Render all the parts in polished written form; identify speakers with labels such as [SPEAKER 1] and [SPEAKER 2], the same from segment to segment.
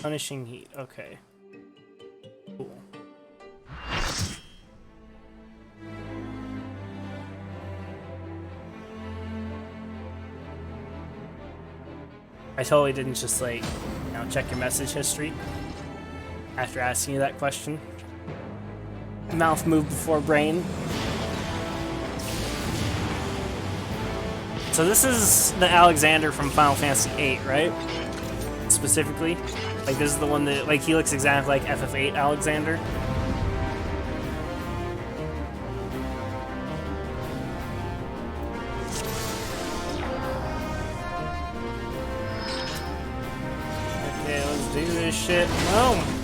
[SPEAKER 1] Punishing heat. Okay. Cool. I totally didn't just like, you know, check your message history after asking you that question. Mouth moved before brain. So this is the Alexander from Final Fantasy VIII, right? Specifically, like this is the one that, like, he looks exactly like FF8 Alexander. Okay, let's do this shit. Oh.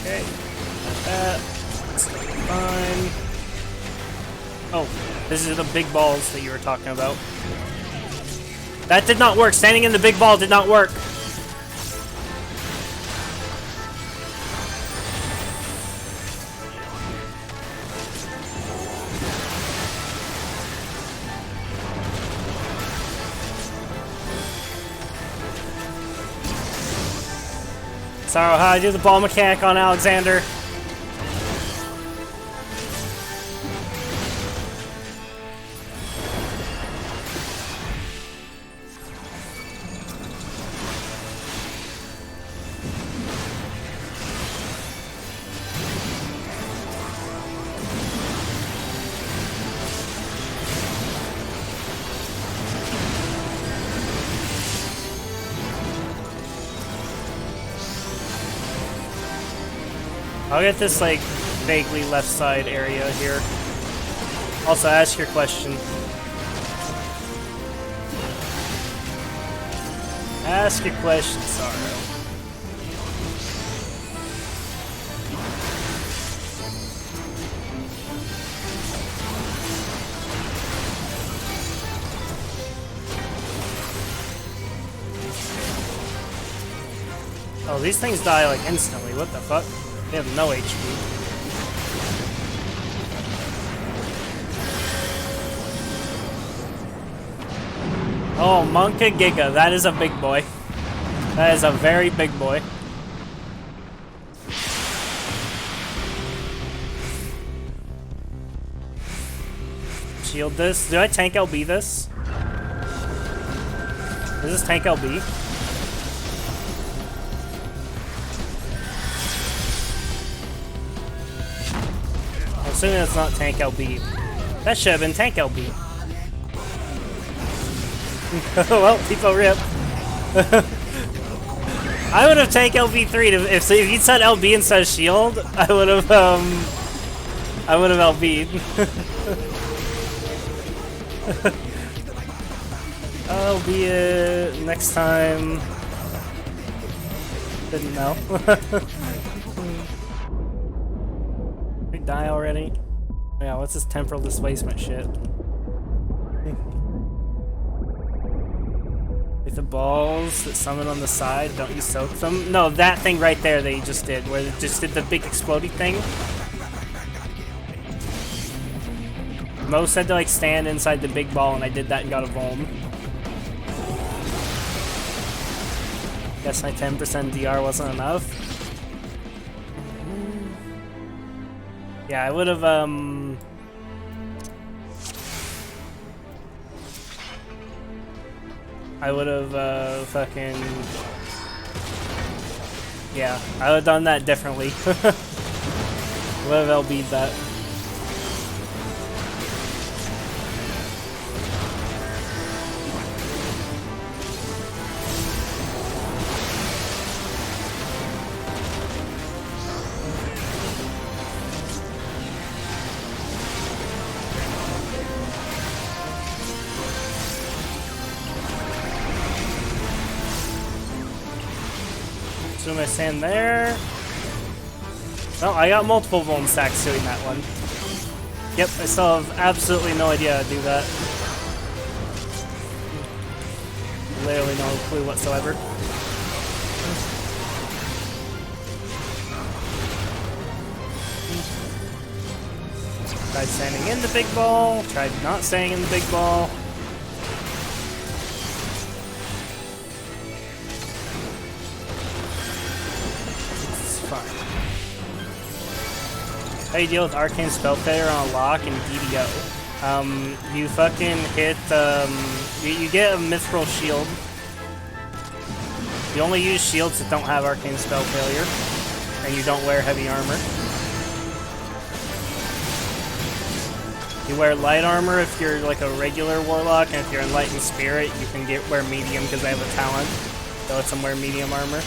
[SPEAKER 1] Okay, got that. That's fine. Oh, this is the big balls that you were talking about. That did not work. Standing in the big ball did not work. So how I do the ball mechanic on Alexander. I'll get this, like, vaguely left side area here. Also, ask your question. Ask your question, Sorrow. Oh, these things die, like, instantly. What the fuck? They have no HP. Oh, Monka Giga. That is a big boy. That is a very big boy. Shield this. Do I tank LB this? Is this tank LB? Assuming it's not tank LB. That should have been tank LB. Well, people rip. I would have tank LB3 if you said LB instead of shield. I would have LB'd. Albeit next time. Didn't know. Die already? Yeah, what's this temporal displacement shit? With the balls that summon on the side, don't you soak them? No, that thing right there that you just did, where it just did the big explodey thing. Mo said to, like, stand inside the big ball, and I did that and got a vuln. Guess my 10% DR wasn't enough. Yeah, I would have, fucking... Yeah, I would have done that differently. Would have LB'd that. Assume I stand there. Oh, I got multiple vuln stacks doing that one. Yep, I still have absolutely no idea how to do that. Literally no clue whatsoever. Tried standing in the big ball, tried not staying in the big ball. It's fine. How do you deal with arcane spell failure on a lock and DDO? You fucking hit, you get a mithril shield. You only use shields that don't have arcane spell failure, and you don't wear heavy armor. You wear light armor if you're like a regular warlock, and if you're enlightened spirit, you can wear medium because they have a talent that lets them wear medium armor.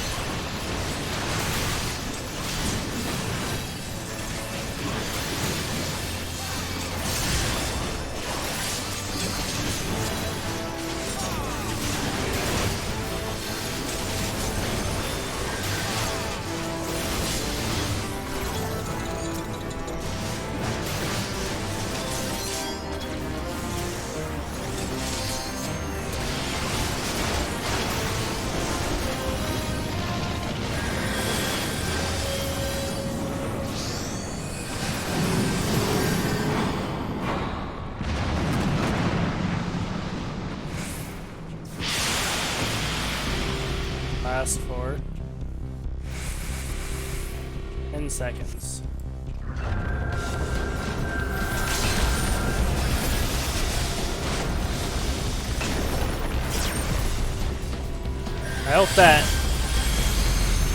[SPEAKER 1] Last for 10 seconds. I hope that...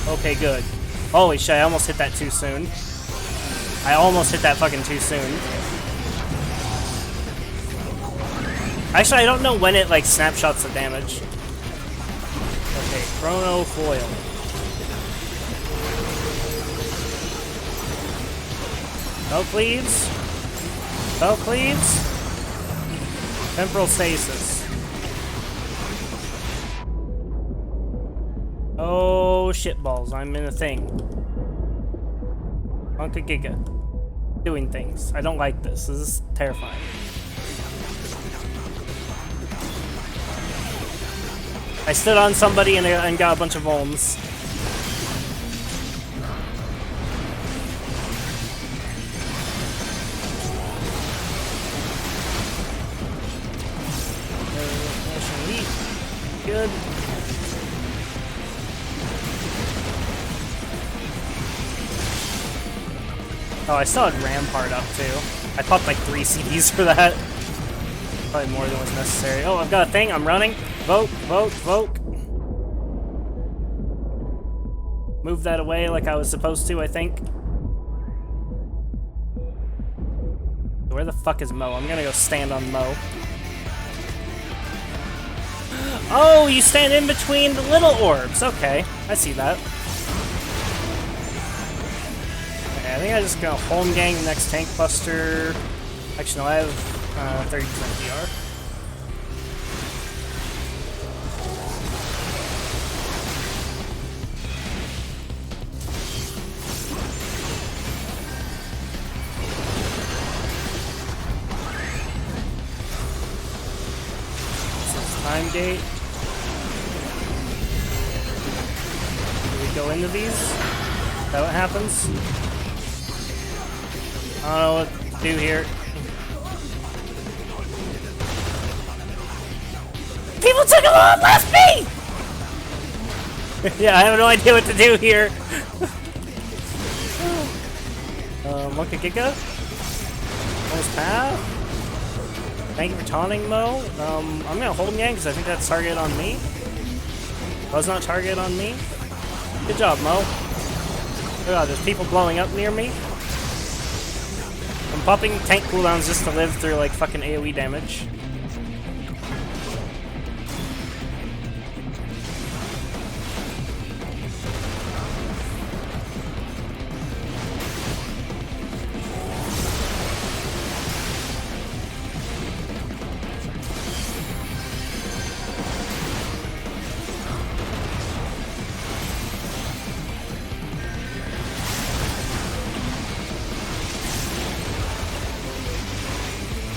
[SPEAKER 1] Okay, good. Holy shit, I almost hit that too soon. I almost hit that fucking too soon. Actually, I don't know when it, like, snapshots the damage. Okay, Chrono Foil. Spell Cleaves. Spell Cleaves. Temporal Stasis. Oh, shitballs, I'm in a thing. Monka Giga. Doing things. I don't like this. This is terrifying. I stood on somebody and got a bunch of ohms. Good. Oh, I still had Rampart up too. I popped like 3 CDs for that. Probably more than was necessary. Oh, I've got a thing. I'm running. Vote, vote, vote. Move that away like I was supposed to, I think. Where the fuck is Mo? I'm gonna go stand on Mo. Oh, you stand in between the little orbs. Okay, I see that. Okay, I think I'm just gonna home gang the next tank buster. Actually, no, I have 30% DR. Time gate. Do we go into these? Is that what happens? I don't know what to do here. People took him on! Left me! Yeah, I have no idea what to do here. Monka Giga? Almost path? Thank you for taunting, Mo. I'm gonna hold him again because I think that's target on me. Was not target on me. Good job, Mo. Oh god, there's people blowing up near me. I'm popping tank cooldowns just to live through like fucking AoE damage.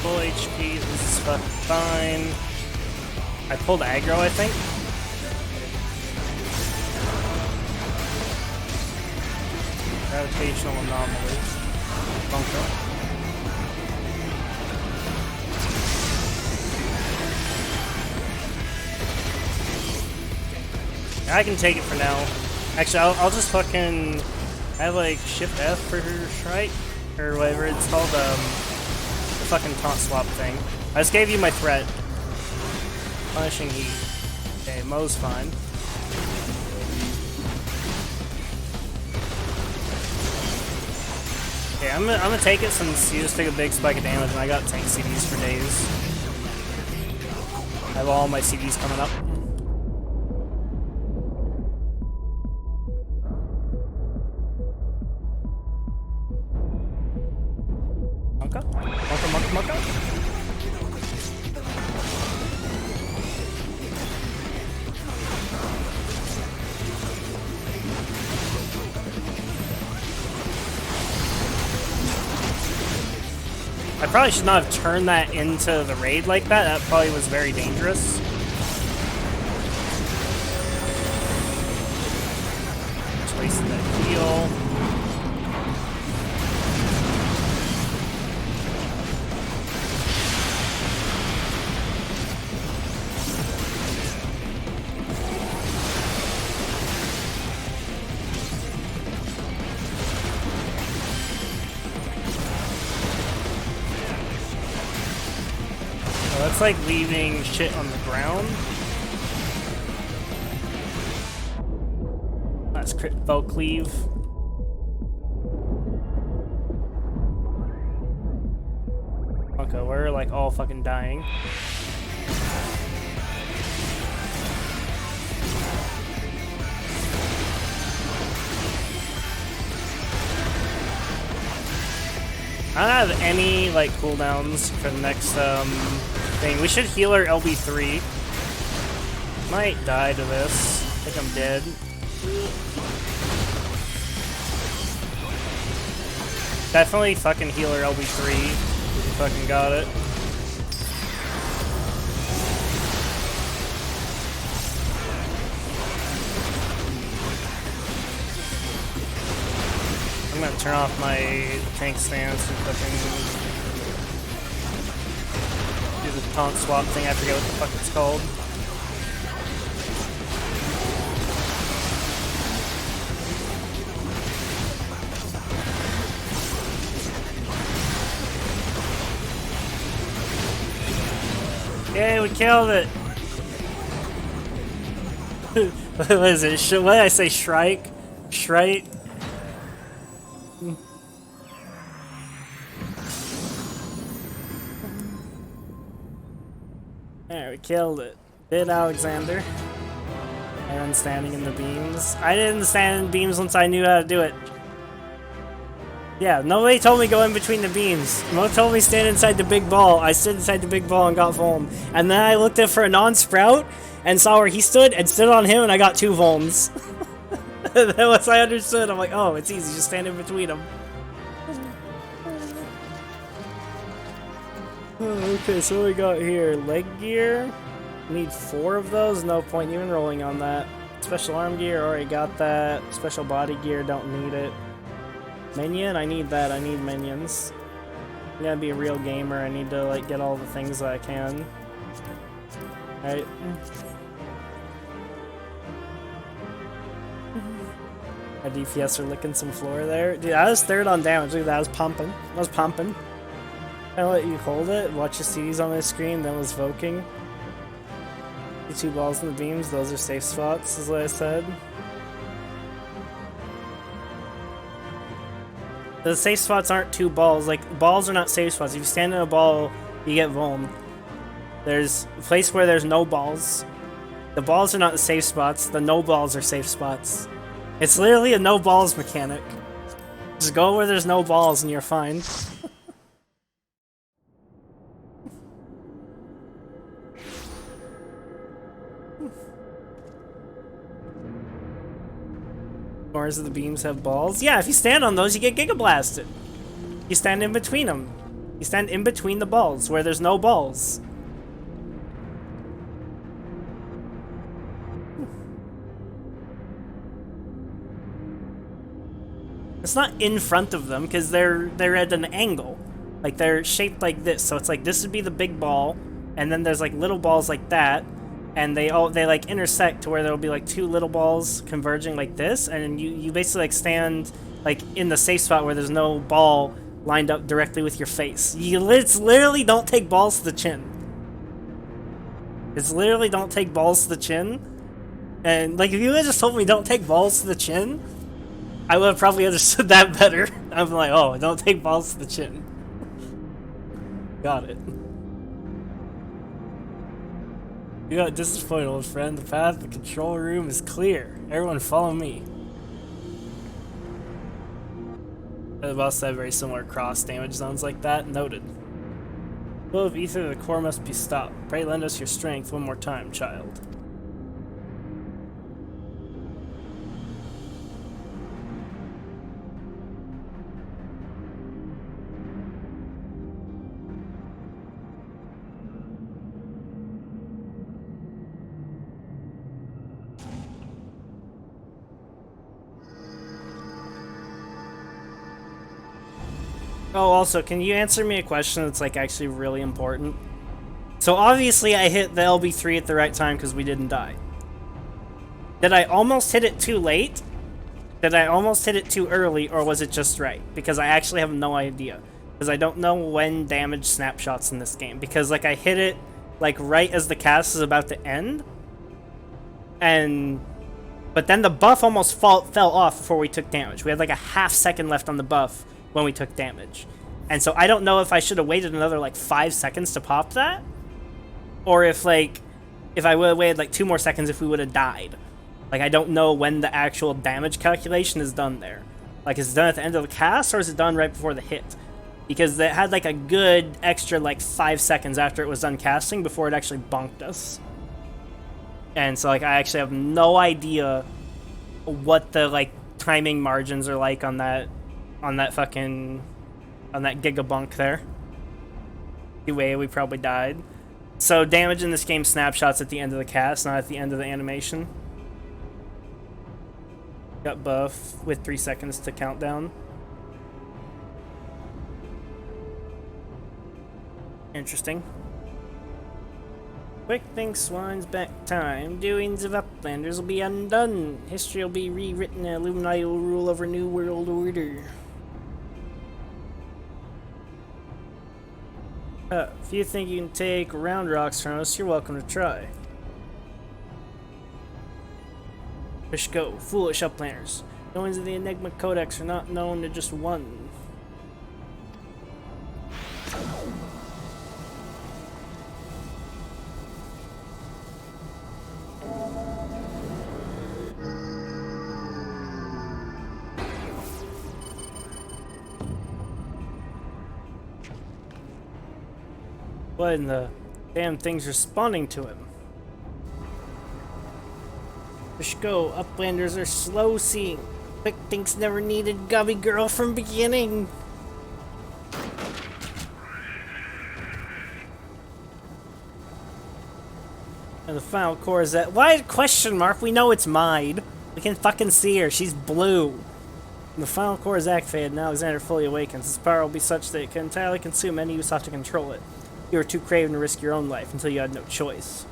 [SPEAKER 1] Full HP, this is fine. I pulled aggro, I think. Gravitational anomaly. Bunker. I can take it for now. Actually, I'll just fucking... I have like Shift F for her strike? Or whatever it's called, the fucking taunt swap thing. I just gave you my threat. Punishing heat. Okay, Mo's fine. Okay, I'm gonna take it since you just took a big spike of damage and I got tank CDs for days. I have all my CDs coming up. Monka. I probably should not have turned that into the raid like that. That probably was very dangerous. Just wasted that heal. That's like leaving shit on the ground. That's crit foe cleave. Okay, we're like all fucking dying. I don't have any like cooldowns for the next thing. We should heal our LB3. Might die to this. I think I'm dead. Definitely fucking heal our LB3. Fucking got it. I'm gonna turn off my tank stance and fucking do the taunt swap thing. I forget what the fuck it's called. Yay, we killed it! What is it? What did I say? Shrike? Shrike? There, we killed it. Did Alexander. And standing in the beams. I didn't stand in beams once I knew how to do it. Yeah, nobody told me go in between the beams. Mo told me stand inside the big ball. I stood inside the big ball and got vuln. And then I looked up for a non-sprout and saw where he stood and stood on him and I got 2 vulns. And then once I understood, I'm like, oh, it's easy, just stand in between them. Okay, so what we got here? Leg gear. Need 4 of those. No point even rolling on that. Special arm gear. Already got that. Special body gear. Don't need it. Minion. I need that. I need minions. I gotta be a real gamer. I need to like get all the things that I can. Alright. My DPS are licking some floor there. Dude, I was 3rd on damage. Look at that. I was pumping. I was pumping. I let you hold it, watch your CDs on the screen, then was voking. The 2 balls in the beams, those are safe spots, is what I said. The safe spots aren't 2 balls, like, balls are not safe spots. If you stand in a ball, you get vuln. There's a place where there's no balls. The balls are not the safe spots, the no balls are safe spots. It's literally a no balls mechanic. Just go where there's no balls and you're fine. Cores of the beams have balls. Yeah, if you stand on those, you get Giga Blasted. You stand in between them. You stand in between the balls, where there's no balls. It's not in front of them, because they're at an angle. Like, they're shaped like this, so it's like, this would be the big ball, and then there's, like, little balls like that, and they like, intersect to where there'll be, like, two little balls converging like this, and you basically, like, stand, like, in the safe spot where there's no ball lined up directly with your face. It's literally don't take balls to the chin. It's literally don't take balls to the chin. And, like, if you had just told me don't take balls to the chin, I would have probably understood that better. I'm like, oh, don't take balls to the chin. Got it. You got disappointed, old friend. The path to the control room is clear. Everyone follow me. The boss had very similar cross damage zones like that. Noted. Flow of ether to the core must be stopped. Pray lend us your strength one more time, child. Oh, also, can you answer me a question that's, like, actually really important? So, obviously, I hit the LB3 at the right time because we didn't die. Did I almost hit it too late? Did I almost hit it too early, or was it just right? Because I actually have no idea. Because I don't know when damage snapshots in this game. Because, like, I hit it, like, right as the cast is about to end. But then the buff almost fell off before we took damage. We had, like, a half second left on the buff when we took damage. And so I don't know if I should have waited another, like, 5 seconds to pop that, or if I would have waited, like, 2 more seconds if we would have died. Like, I don't know when the actual damage calculation is done there. Like, is it done at the end of the cast, or is it done right before the hit? Because it had, like, a good extra, like, 5 seconds after it was done casting before it actually bonked us. And so, like, I actually have no idea what the, like, timing margins are like on that gigabunk there. Anyway, we probably died. So damage in this game snapshots at the end of the cast, not at the end of the animation. Got buff with 3 seconds to count down. Interesting. Quick think swines back time. Doings of Uplanders will be undone. History will be rewritten and Illuminati will rule over New World Order. If you think you can take round rocks from us, you're welcome to try. Fish go. Foolish Uplanders. Knowings of the Enigma Codex are not known to just one. What in the damn thing's responding to him? Fish go. Uplanders are slow seeing. Quick thinks never needed gubby girl from beginning. And the final core is that. Why question mark? We know it's Maid. We can fucking see her. She's blue. And the final core is activated. Now Alexander fully awakens. Its power will be such that it can entirely consume any who sought to control it. You were too craven to risk your own life until you had no choice.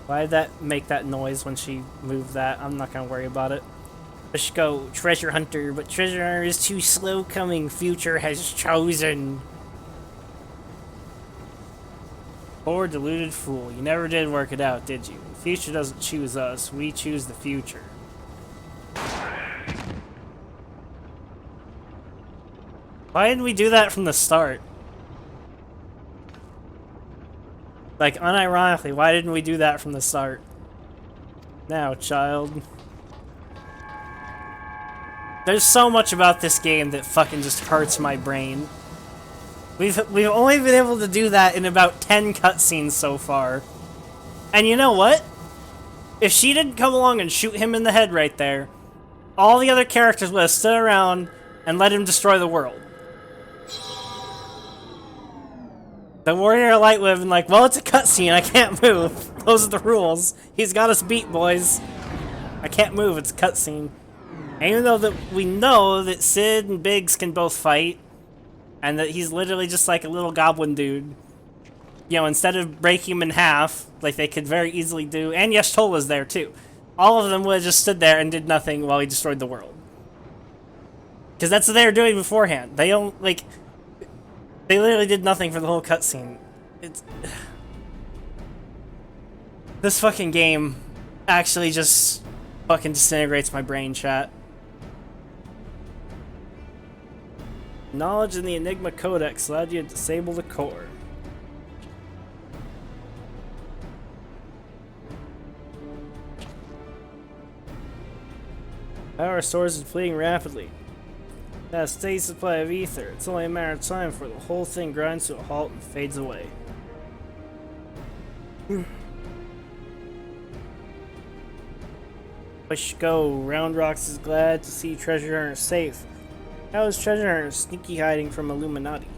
[SPEAKER 1] Why did that make that noise when she moved that? I'm not gonna worry about it. Let's go, treasure hunter, but treasure hunter is too slow coming. Future has chosen. Poor deluded fool, you never did work it out, did you? The future doesn't choose us, we choose the future. Why didn't we do that from the start? Like, unironically, why didn't we do that from the start? Now, child. There's so much about this game that fucking just hurts my brain. We've only been able to do that in about 10 cutscenes so far. And you know what? If she didn't come along and shoot him in the head right there, all the other characters would have stood around and let him destroy the world. The Warrior of Light would have been like, well, it's a cutscene, I can't move. Those are the rules. He's got us beat, boys. I can't move, it's a cutscene. And even though that we know that Sid and Biggs can both fight, and that he's literally just like a little goblin dude, you know, instead of breaking him in half, like they could very easily do, and Yashtola's there too. All of them would have just stood there and did nothing while he destroyed the world. Because that's what they were doing beforehand. They don't, like... They literally did nothing for the whole cutscene. It's... This fucking game actually just fucking disintegrates my brain, chat. Knowledge in the Enigma Codex allowed you to disable the core. Power source is depleting rapidly. That steady supply of ether. It's only a matter of time before the whole thing grinds to a halt and fades away. Push go. Round Rocks is glad to see Treasure Hunter safe. How is Treasure Hunter sneaky hiding from Illuminati?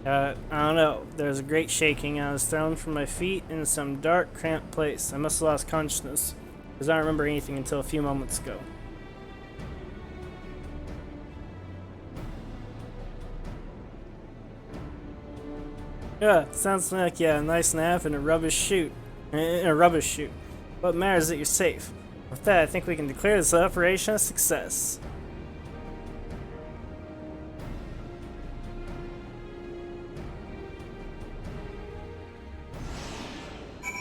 [SPEAKER 1] I don't know. There was a great shaking. I was thrown from my feet in some dark, cramped place. I must have lost consciousness, because I don't remember anything until a few moments ago. Yeah, sounds like a nice nap and a rubbish chute. What matters is that you're safe. With that, I think we can declare this operation a success.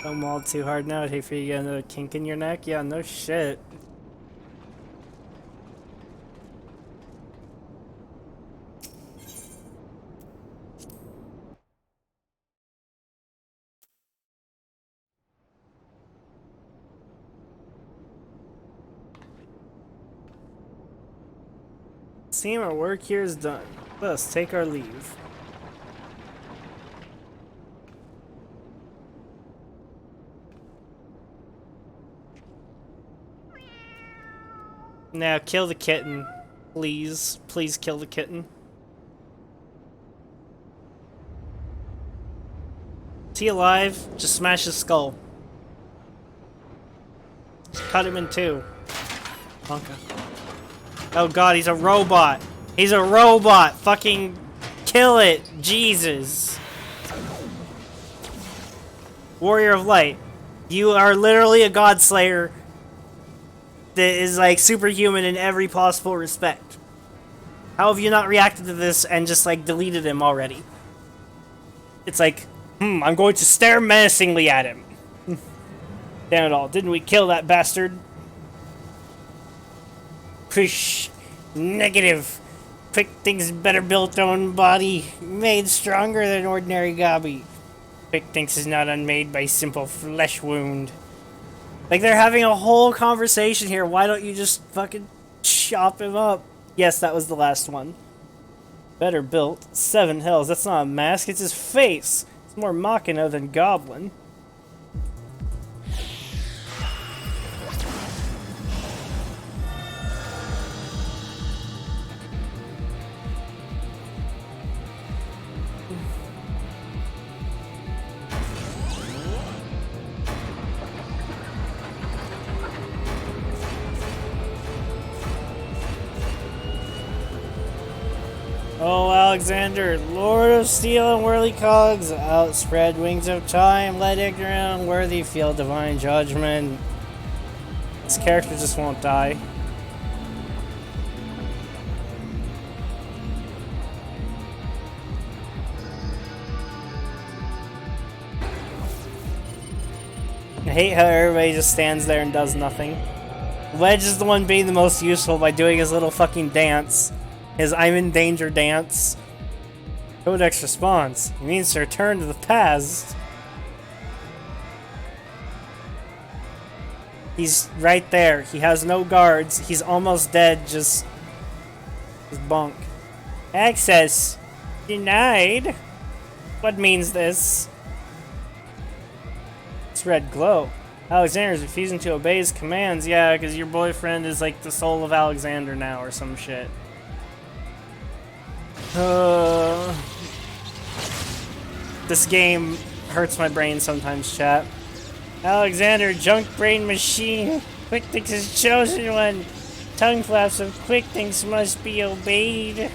[SPEAKER 1] Don't maul too hard now. I'd hate for you to get another kink in your neck. Yeah, no shit. Team, our work here is done. Let us take our leave. Now kill the kitten. Please. Please kill the kitten. Is he alive? Just smash his skull. Just cut him in two. Honka. Oh god, he's a robot! He's a robot! Fucking kill it! Jesus! Warrior of Light. You are literally a god slayer that is like superhuman in every possible respect. How have you not reacted to this and just like deleted him already? It's like, I'm going to stare menacingly at him. Damn it all, didn't we kill that bastard? Push. Negative. Quick thinks better built own body. Made stronger than ordinary gobby. Quick thinks is not unmade by simple flesh wound. Like they're having a whole conversation here. Why don't you just fucking chop him up? Yes, that was the last one. Better built. 7 hells. That's not a mask, it's his face. It's more Machina than Goblin. Oh, Alexander, Lord of Steel and Whirly Cogs, outspread wings of time, let ignorant and unworthy feel divine judgment. This character just won't die. I hate how everybody just stands there and does nothing. Wedge is the one being the most useful by doing his little fucking dance. His I'm in danger dance. Codex responds. He means to return to the past. He's right there. He has no guards. He's almost dead. Just bonk. Access denied. What means this? It's red glow. Alexander's refusing to obey his commands. Yeah, because your boyfriend is like the soul of Alexander now or some shit. This game hurts my brain sometimes, chat. Alexander, junk brain machine. Quick Thinks is chosen one. Tongue flaps of Quick Thinks must be obeyed.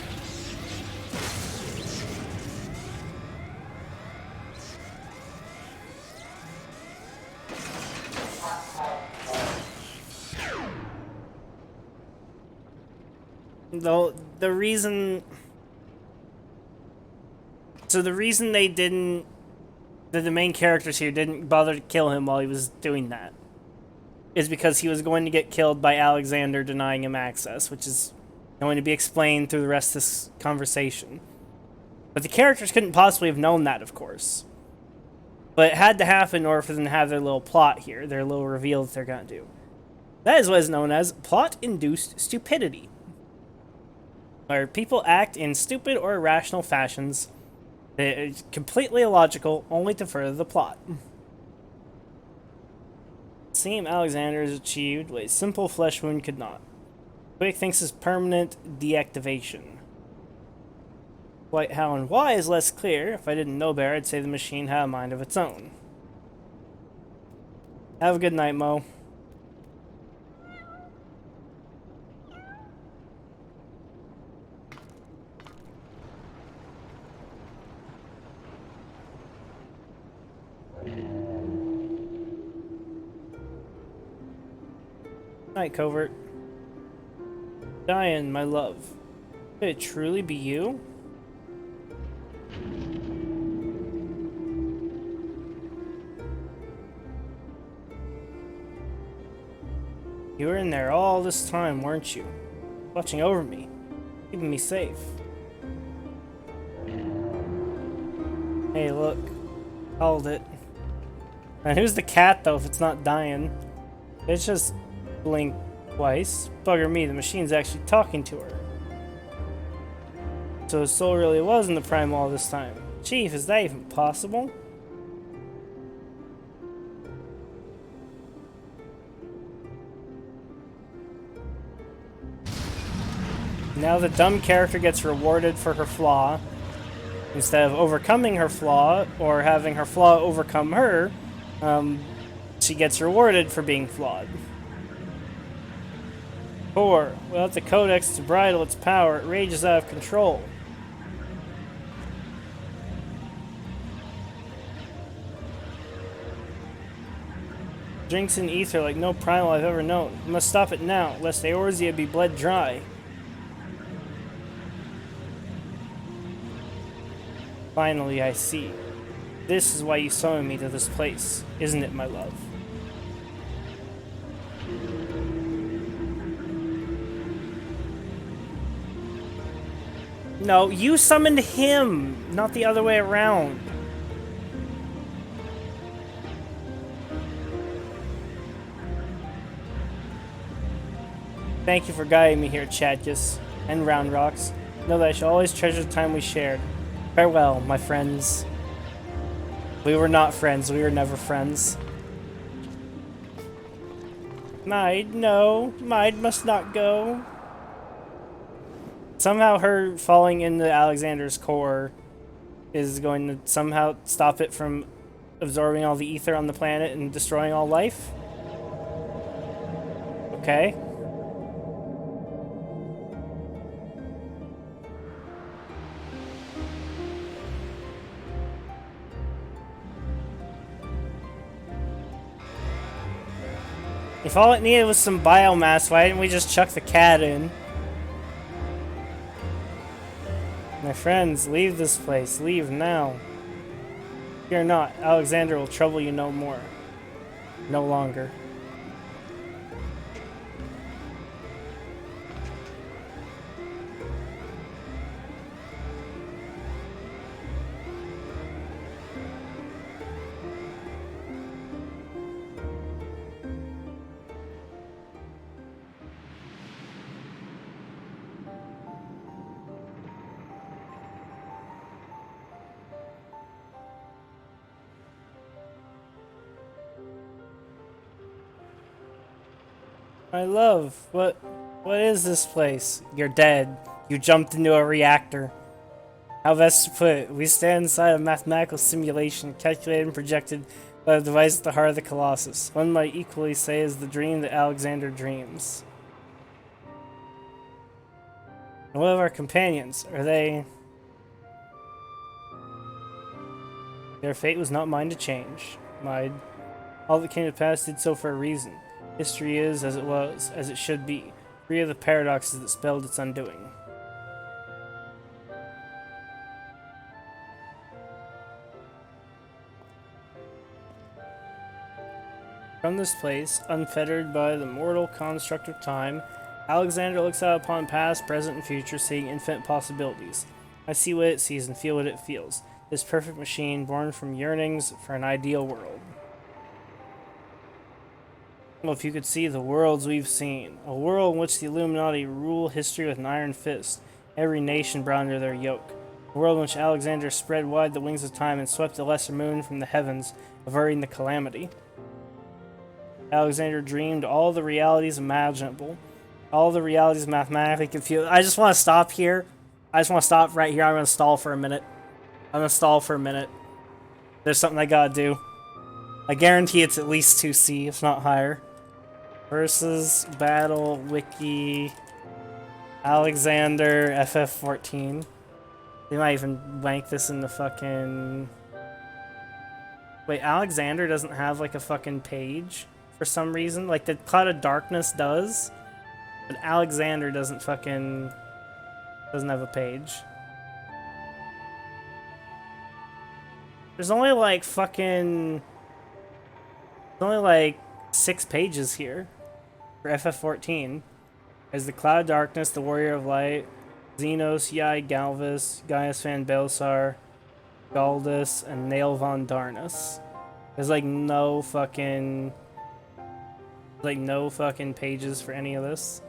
[SPEAKER 1] Though the reason they didn't, the main characters here didn't bother to kill him while he was doing that is because he was going to get killed by Alexander denying him access, which is going to be explained through the rest of this conversation. But the characters couldn't possibly have known that, of course. But it had to happen in order for them to have their little plot here, their little reveal that they're going to do. That is what is known as plot-induced stupidity, where people act in stupid or irrational fashions that are completely illogical, only to further the plot. Same Alexander has achieved what a simple flesh wound could not. Quick Thinks is permanent deactivation. Quite how and why is less clear. If I didn't know better, I'd say the machine had a mind of its own. Have a good night, Mo. Night, Covert. Diane, my love. Could it truly be you? You were in there all this time, weren't you? Watching over me, keeping me safe. Hey, look. Called it. And who's the cat, though, if it's not Diane? It's just blink twice. Bugger me, the machine's actually talking to her. So his soul really was in the Primal all this time. Chief, is that even possible? Now the dumb character gets rewarded for her flaw. Instead of overcoming her flaw, or having her flaw overcome her, she gets rewarded for being flawed. 4. Without the Codex to bridle its power, it rages out of control. Drinks in ether like no primal I've ever known. I must stop it now, lest Eorzea be bled dry. Finally, I see. This is why you summoned me to this place, isn't it, my love? No, you summoned him, not the other way around. Thank you for guiding me here, Chadkus and Round Rocks. Know that I shall always treasure the time we shared. Farewell, my friends. We were not friends. We were never friends. Maid, no. Maid must not go. Somehow her falling into Alexander's core is going to somehow stop it from absorbing all the ether on the planet and destroying all life. Okay. If all it needed was some biomass, why didn't we just chuck the cat in? My friends, leave this place. Leave now. Fear not. Alexander will trouble you no more. No longer. My love, what is this place? You're dead. You jumped into a reactor. How best to put it, we stand inside a mathematical simulation, calculated and projected by the device at the heart of the Colossus. One might equally say is the dream that Alexander dreams. And what of our companions? Are they... Their fate was not mine to change. All that came to pass did so for a reason. History is as it was, as it should be, free of the paradoxes that spelled its undoing. From this place, unfettered by the mortal construct of time, Alexander looks out upon past, present, and future, seeing infinite possibilities. I see what it sees and feel what it feels. This perfect machine, born from yearnings for an ideal world. Well, if you could see the worlds we've seen, a world in which the Illuminati rule history with an iron fist, every nation brought under their yoke. A world in which Alexander spread wide the wings of time and swept the lesser moon from the heavens, averting the calamity. Alexander dreamed all the realities imaginable, all the realities mathematically confused. I just want to stop here. I just want to stop right here. I'm going to stall for a minute. There's something I gotta do. I guarantee it's at least 2C, if not higher. Versus, battle, wiki, Alexander, FF14. They might even wank this in the fucking... Wait, Alexander doesn't have like a fucking page? For some reason, like the Cloud of Darkness does, but Alexander doesn't have a page. There's only like 6 pages here for FF14. There's the Cloud of Darkness, the Warrior of Light, Xenos, Yai Galvus, Gaius Van Belsar, Galdus, and Nail von Darnus. There's like no fucking pages for any of this.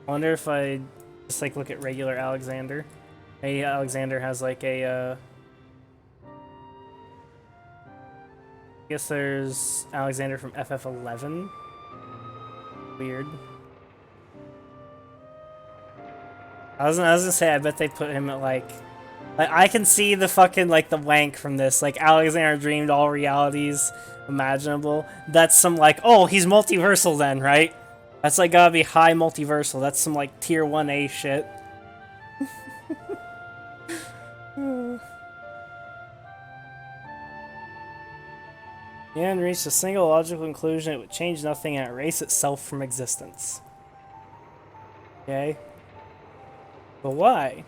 [SPEAKER 1] I wonder if I just like look at regular Alexander. Maybe Alexander has like a I guess there's Alexander from FF11. Weird. I was gonna say I bet they put him at like I can see the fucking like the wank from this. Like Alexander dreamed all realities imaginable. That's some like, oh, he's multiversal then, right? That's like gotta be high multiversal. That's some like tier 1A shit. The end reached a single logical conclusion: it would change nothing and erase itself from existence. Okay. But why?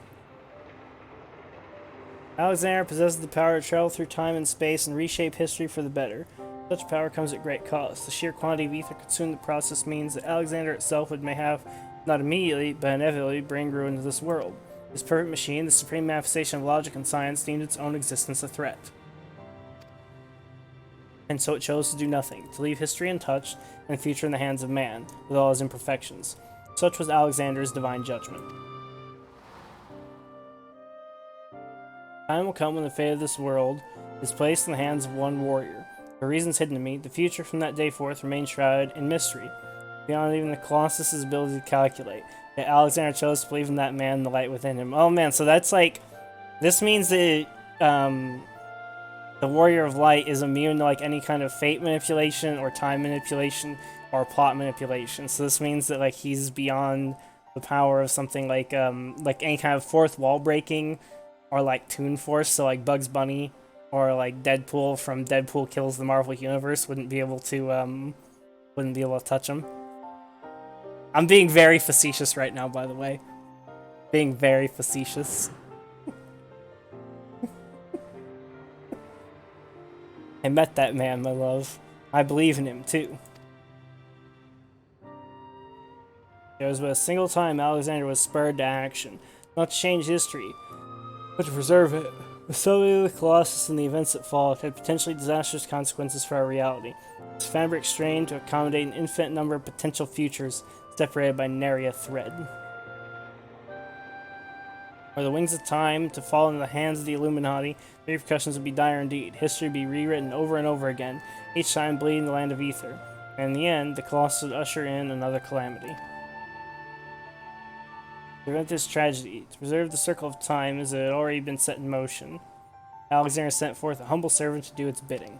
[SPEAKER 1] Alexander possesses the power to travel through time and space and reshape history for the better. Such power comes at great cost. The sheer quantity of ether consumed in the process means that Alexander itself may have, not immediately, but inevitably, bring ruin to this world. This perfect machine, the supreme manifestation of logic and science, deemed its own existence a threat. And so it chose to do nothing, to leave history untouched and the future in the hands of man, with all his imperfections. Such was Alexander's divine judgment. Time will come when the fate of this world is placed in the hands of one warrior. For reasons hidden to me, the future from that day forth remains shrouded in mystery, beyond even the Colossus' ability to calculate. Yet Alexander chose to believe in that man and the light within him. Oh man, so that's like... This means that the Warrior of Light is immune to like any kind of fate manipulation or time manipulation or plot manipulation. So this means that like he's beyond the power of something like any kind of fourth wall breaking or like Toon Force. So like Bugs Bunny or like Deadpool from Deadpool Kills the Marvel Universe wouldn't be able to touch him. I'm being very facetious right now, by the way. Being very facetious. I met that man, my love. I believe in him, too. There was but a single time Alexander was spurred to action, not to change history, but to preserve it. The subtlety of the Colossus and the events that followed had potentially disastrous consequences for our reality. Its fabric strained to accommodate an infinite number of potential futures, separated by nary a thread. Were the wings of time to fall into the hands of the Illuminati, the repercussions would be dire indeed. History would be rewritten over and over again, each time bleeding the land of ether. And in the end, the Colossus would usher in another calamity. To prevent this tragedy, to preserve the circle of time as it had already been set in motion, Alexander sent forth a humble servant to do its bidding.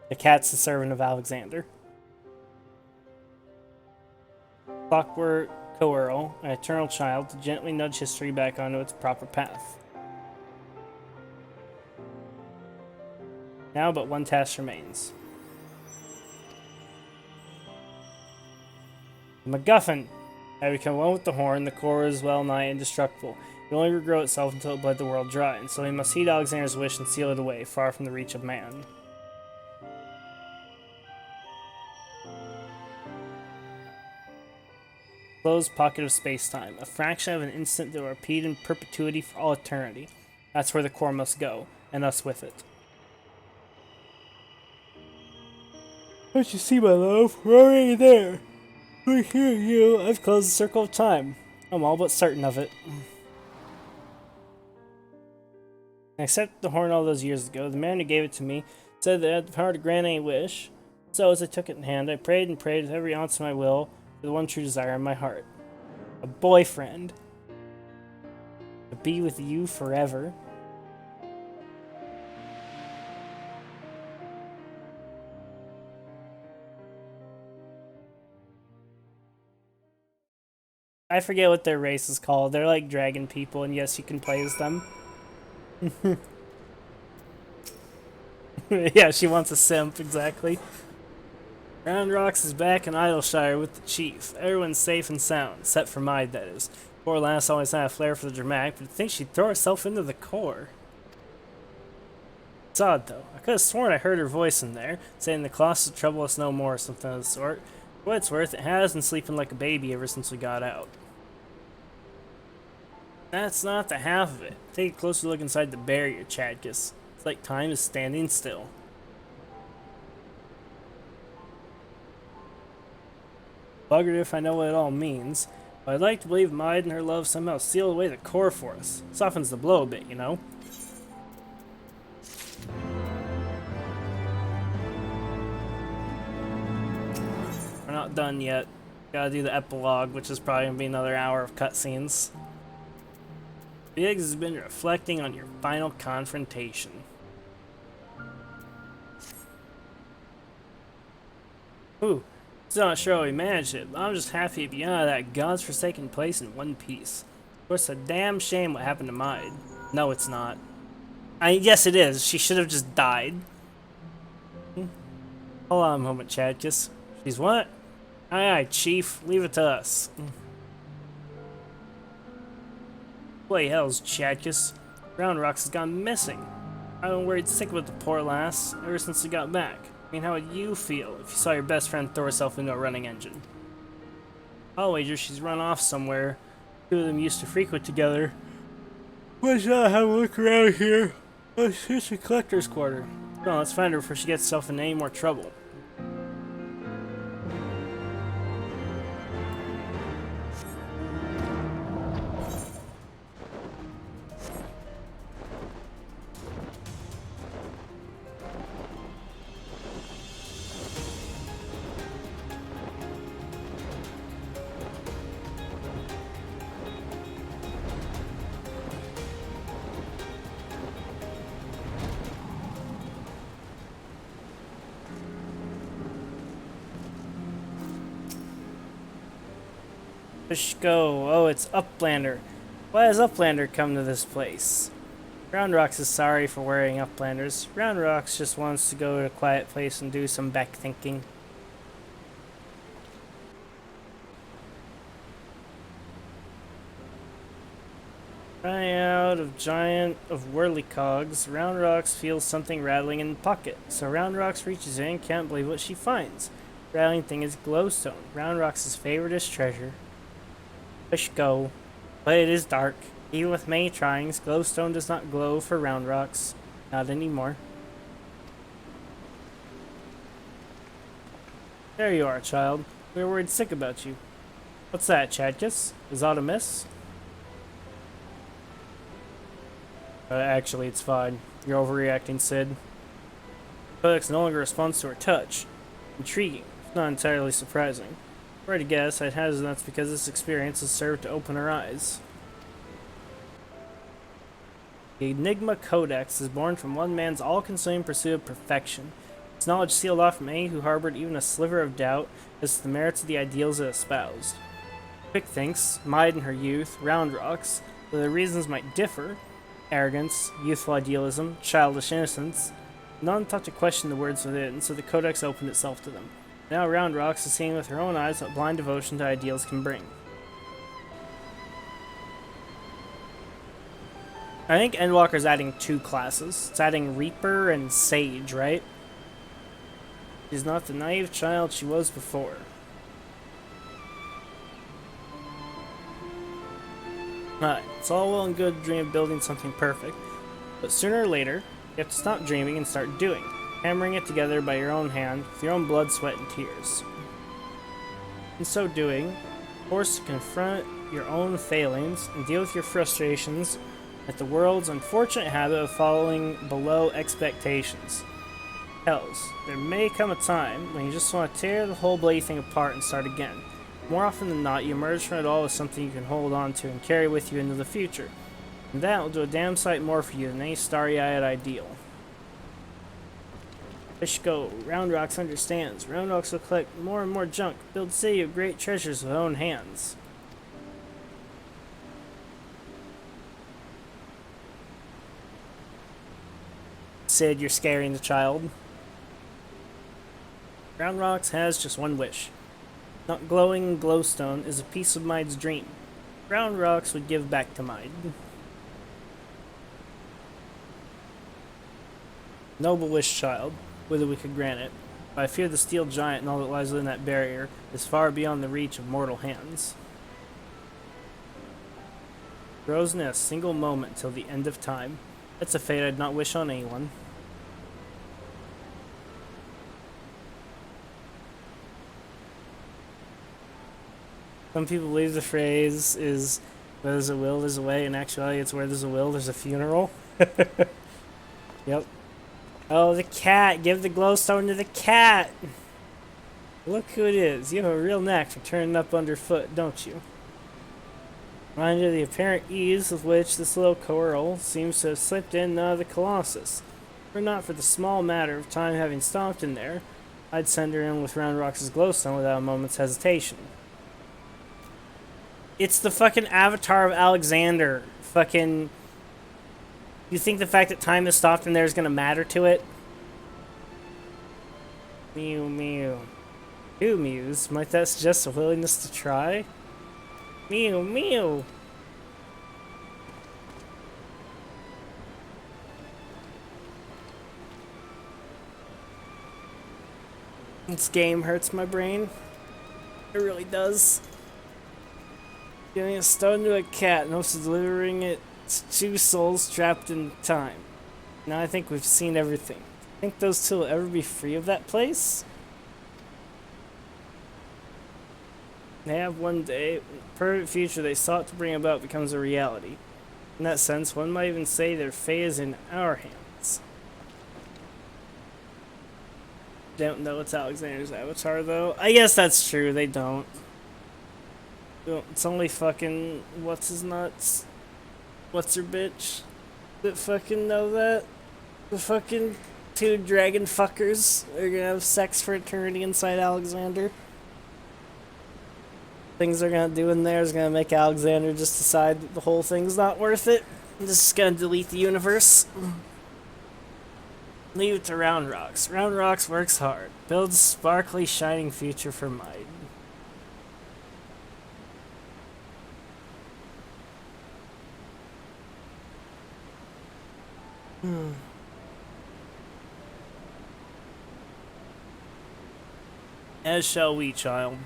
[SPEAKER 1] The cat's the servant of Alexander. Clockwork co-earl, an eternal child, to gently nudge history back onto its proper path. Now but one task remains. The MacGuffin! Had become one with the horn, the core is well nigh indestructible. It will only regrow itself until it bled the world dry, and so we must heed Alexander's wish and seal it away, far from the reach of man. Closed pocket of space-time, a fraction of an instant that will repeat in perpetuity for all eternity. That's where the core must go, and us with it. Don't you see, my love? We're already there. We're here, you. I've closed the circle of time. I'm all but certain of it. I accepted the horn all those years ago. The man who gave it to me said that I had the power to grant any wish. So as I took it in hand, I prayed and prayed with every ounce of my will for the one true desire in my heart. A boyfriend. To be with you forever. I forget what their race is called. They're like dragon people, and yes, you can play as them. Yeah, she wants a simp, exactly. Round Rocks is back in Idleshire with the chief. Everyone's safe and sound, except for Maid, that is. Poor lass always had a flair for the dramatic, but I think she'd throw herself into the core. It's odd, though. I could have sworn I heard her voice in there, saying the Colossus would trouble us no more, or something of the sort. For what it's worth, it has been sleeping like a baby ever since we got out. That's not the half of it. Take a closer look inside the barrier, Chadkus. It's like time is standing still. Buggered if I know what it all means, but I'd like to believe Maid and her love somehow seal away the core for us. Softens the blow a bit, you know? We're not done yet. Gotta do the epilogue, which is probably gonna be another hour of cutscenes. Biggs has been reflecting on your final confrontation. Ooh, still not sure how we managed it, but I'm just happy to be out of that god's-forsaken place in one piece. Of course, it's a damn shame what happened to Maid. No, it's not. Yes, it is. She should have just died. Hold on a moment, Chadkus. She's what? Aye, aye, Chief. Leave it to us. Play hells, Chadkus. Round Rocks has gone missing. I've been worried sick about the poor lass ever since we got back. I mean, how would you feel if you saw your best friend throw herself into a running engine? I'll wager she's run off somewhere. Two of them used to frequent together. Why not have a look around here? It's a collector's quarter. Well, let's find her before she gets herself in any more trouble. Go. Oh, it's Uplander. Why has Uplander come to this place? Round Rocks is sorry for worrying Uplanders. Round Rocks just wants to go to a quiet place and do some back thinking. Running out of giant of whirlycogs, Round Rocks feels something rattling in the pocket. So Round Rocks reaches in and can't believe what she finds. The rattling thing is glowstone, Round Rocks' favoriteest treasure. Push go. But it is dark. Even with many tryings, glowstone does not glow for Round Rocks. Not anymore. There you are, child. We were worried sick about you. What's that, Chadkus? Is that a miss? Actually, it's fine. You're overreacting, Sid. Codex no longer responds to her touch. Intriguing, if not entirely surprising. If I were to guess, I'd hazard that's because this experience has served to open her eyes. The Enigma Codex is born from one man's all-consuming pursuit of perfection. Its knowledge sealed off from any who harbored even a sliver of doubt as to the merits of the ideals it espoused. Quick thinks, Maid in her youth, Round Rocks, though their reasons might differ, arrogance, youthful idealism, childish innocence, none thought to question the words within, so the Codex opened itself to them. Now Round Rocks is seeing with her own eyes what blind devotion to ideals can bring. I think Endwalker's adding 2 classes. It's adding Reaper and Sage, right? She's not the naive child she was before. Alright, it's all well and good to dream of building something perfect, but sooner or later, you have to stop dreaming and start doing, hammering it together by your own hand, with your own blood, sweat, and tears. In so doing, forced to confront your own failings and deal with your frustrations at the world's unfortunate habit of falling below expectations. Hells, there may come a time when you just want to tear the whole bloody thing apart and start again. More often than not, you emerge from it all with something you can hold on to and carry with you into the future. And that will do a damn sight more for you than any starry-eyed ideal. Fishko, Round Rocks understands. Round Rocks will collect more and more junk, build city of great treasures with own hands. Sid, you're scaring the child. Round Rocks has just one wish. Not glowing glowstone is a piece of Maid's dream. Round Rocks would give back to Maid. Noble wish, child, whether we could grant it. But I fear the steel giant and all that lies within that barrier is far beyond the reach of mortal hands. Grows in a single moment till the end of time. That's a fate I'd not wish on anyone. Some people believe the phrase is, where there's a will, there's a way. In actuality, it's where there's a will, there's a funeral. Yep. Oh, the cat! Give the glowstone to the cat! Look who it is. You have a real knack for turning up underfoot, don't you? Mind you, the apparent ease with which this little coral seems to have slipped in and out of the Colossus. Were not for the small matter of time having stopped in there, I'd send her in with Round Rocks' glowstone without a moment's hesitation. It's the fucking avatar of Alexander. Fucking... You think the fact that time has stopped in there is gonna matter to it? Mew mew. Mew mews. Might that suggest a willingness to try? Mew mew. This game hurts my brain. It really does. Giving a stone to a cat and also delivering its 2 souls trapped in time. Now I think we've seen everything. Think those 2 will ever be free of that place? They have one day, the perfect future they sought to bring about becomes a reality. In that sense, one might even say their fate is in our hands. Don't know it's Alexander's avatar, though. I guess that's true, they don't. It's only fucking... what's his nuts? What's her bitch? That fucking know that? The fucking 2 dragon fuckers are gonna have sex for eternity inside Alexander. Things they're gonna do in there is gonna make Alexander just decide that the whole thing's not worth it. I'm just gonna delete the universe. Leave it to Round Rocks. Round Rocks works hard. Builds a sparkly, shining future for Maid. As shall we, child.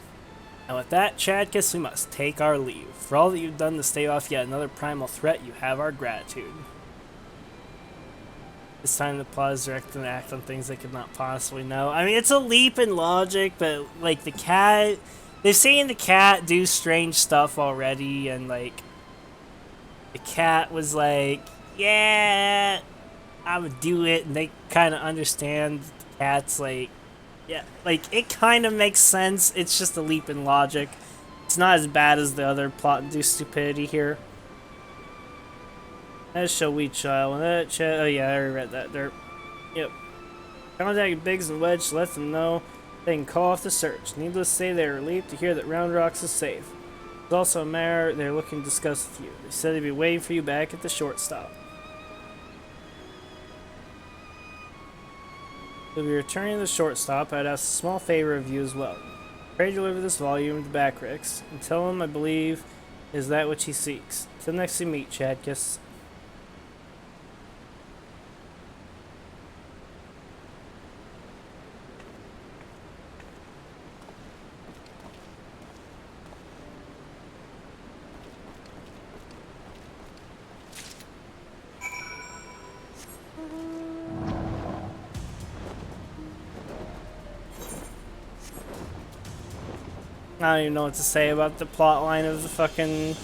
[SPEAKER 1] And with that, Chadkiss, we must take our leave. For all that you've done to stave off yet another primal threat, you have our gratitude. It's time to pause, direct, and act on things they could not possibly know. I mean, it's a leap in logic, but, like, the cat... They've seen the cat do strange stuff already, and, like... The cat was like, yeah... I would do it, and they kind of understand the Cat's like, yeah, like it kind of makes sense. It's just a leap in logic. It's not as bad as the other plot-induced stupidity here. As shall we, child. Oh yeah, I already read that. Yep. Contact Biggs and Wedge to let them know they can call off the search. Needless to say, they are relieved to hear that Round Rocks is safe. There's also a matter they're looking to discuss with you. They said they'd be waiting for you back at the shortstop. We'll be returning to the shortstop. I'd ask a small favor of you as well. Pray deliver this volume to Backrix and tell him I believe is that which he seeks. Till next we meet, Chadkus. I don't even know what to say about the plot line of the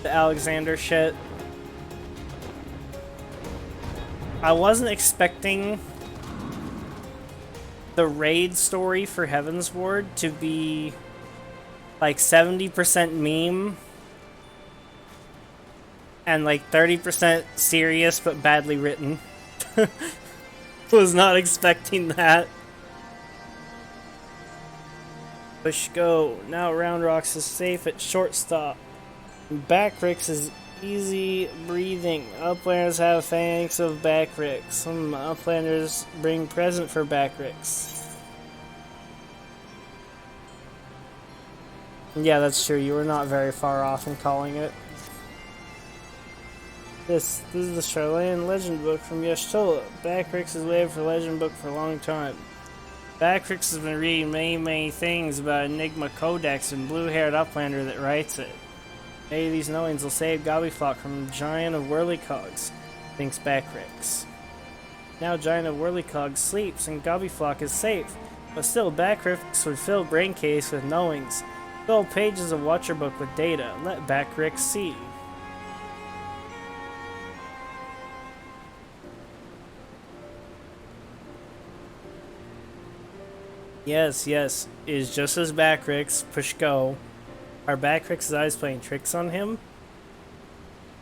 [SPEAKER 1] Alexander shit. I wasn't expecting the raid story for Heavensward to be like 70% meme and like 30% serious but badly written. Was not expecting that. Push go. Now Round Rocks is safe at shortstop. Backrix is easy breathing. Uplanders have thanks of Backrix. Some Uplanders bring present for Backrix. Yeah, that's true. You were not very far off in calling it. This is the Charlatan Legend Book from Yashtola. Backrix has waited for Legend Book for a long time. Backrix has been reading many things about Enigma Codex and blue-haired Uplander that writes it. Maybe these knowings will save Gobbyflock from Giant of Whirlycogs, thinks Backrix. Now Giant of Whirlycogs sleeps and Gobbyflock is safe, but still Backrix would fill Braincase with knowings. Fill pages of Watcher Book with data. Let Backrix see. Yes, is just as Backrix. Push go. Are Backrix's eyes playing tricks on him?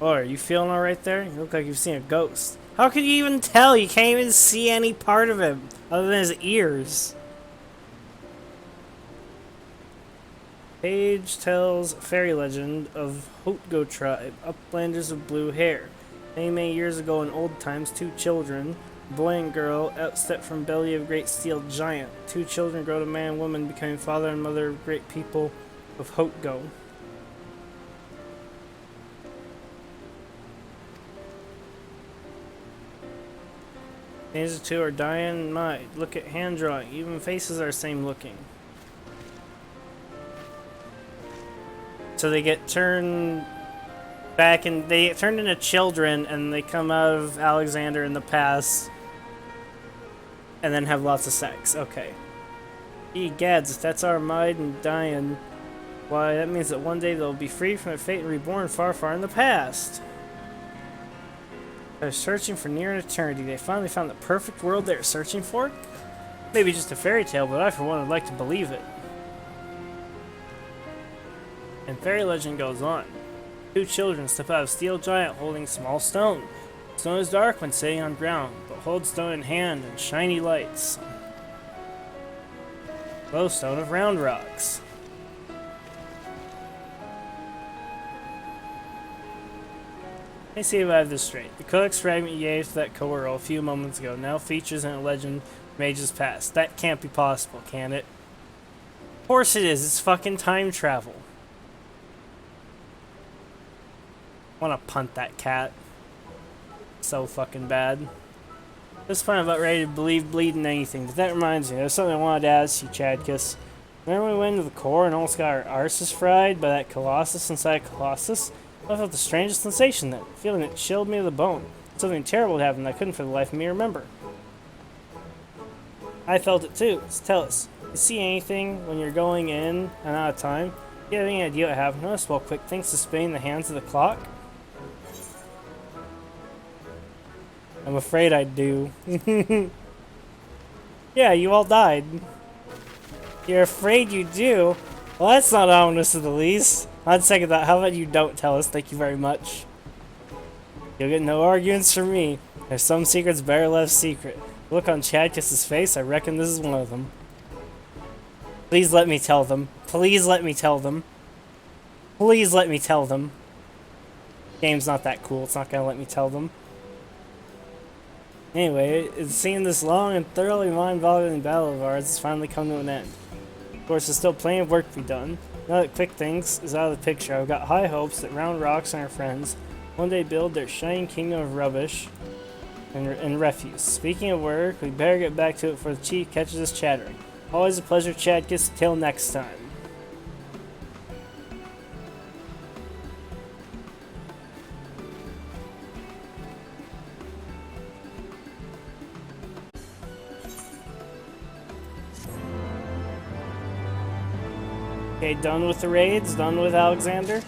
[SPEAKER 1] Oh, are you feeling alright there? You look like you've seen a ghost. How could you even tell? You can't even see any part of him other than his ears. Page tells fairy legend of Hotgo tribe, uplanders of blue hair. Many years ago in old times, two children, boy and girl, outstepped from belly of great steel giant. Two children grow to man and woman, becoming father and mother of great people of Hotgo. These two are dying in mind. Look at hand drawing. Even faces are same looking. So they get turned back and they get turned into children and they come out of Alexander in the past and then have lots of sex. Okay. Egads, if that's our mind and dying, why that means that one day they'll be free from their fate and reborn far, far in the past. They're searching for near an eternity. They finally found the perfect world they're searching for? Maybe just a fairy tale, but I for one would like to believe it. And fairy legend goes on. Two children step out of steel giant holding small stone. Stone is dark when sitting on ground, but hold stone in hand and shiny lights. Glowstone of Round Rocks. Let me see if I have this straight. The codex fragment you gave to that Coeurl a few moments ago now features in a legend from ages past. That can't be possible, can it? Of course it is. It's fucking time travel. I want to punt that cat. So fucking bad. At this point, I'm about ready to believe bleeding anything. But that reminds me, there's something I wanted to ask you, Chadkus. Remember when we went into the core and almost got our arses fried by that Colossus inside Colossus? I felt the strangest sensation then, feeling it chilled me to the bone. Something terrible had happened I couldn't for the life of me remember. I felt it too. So tell us, you see anything when you're going in and out of time? Do you have any idea what happened to us while quick thinks to spinning the hands of the clock? I'm afraid I do. Yeah, you all died. You're afraid you do? Well, that's not ominous in the least. I'd second that. How about you don't tell us? Thank you very much. You'll get no arguments from me. There's some secrets better left secret. Look on Chadkiss's face, I reckon this is one of them. Please let me tell them. Please let me tell them. Please let me tell them. Game's not that cool, it's not gonna let me tell them. Anyway, it seemed this long and thoroughly mind-boggling battle of ours has finally come to an end. Of course, there's still plenty of work to be done. Now that Quick Things is out of the picture, I've got high hopes that Round Rocks and our friends one day build their shining kingdom of rubbish and refuse. Speaking of work, we better get back to it before the chief catches us chattering. Always a pleasure, Chadkiss. Till next time. Okay, done with the raids, done with Alexander.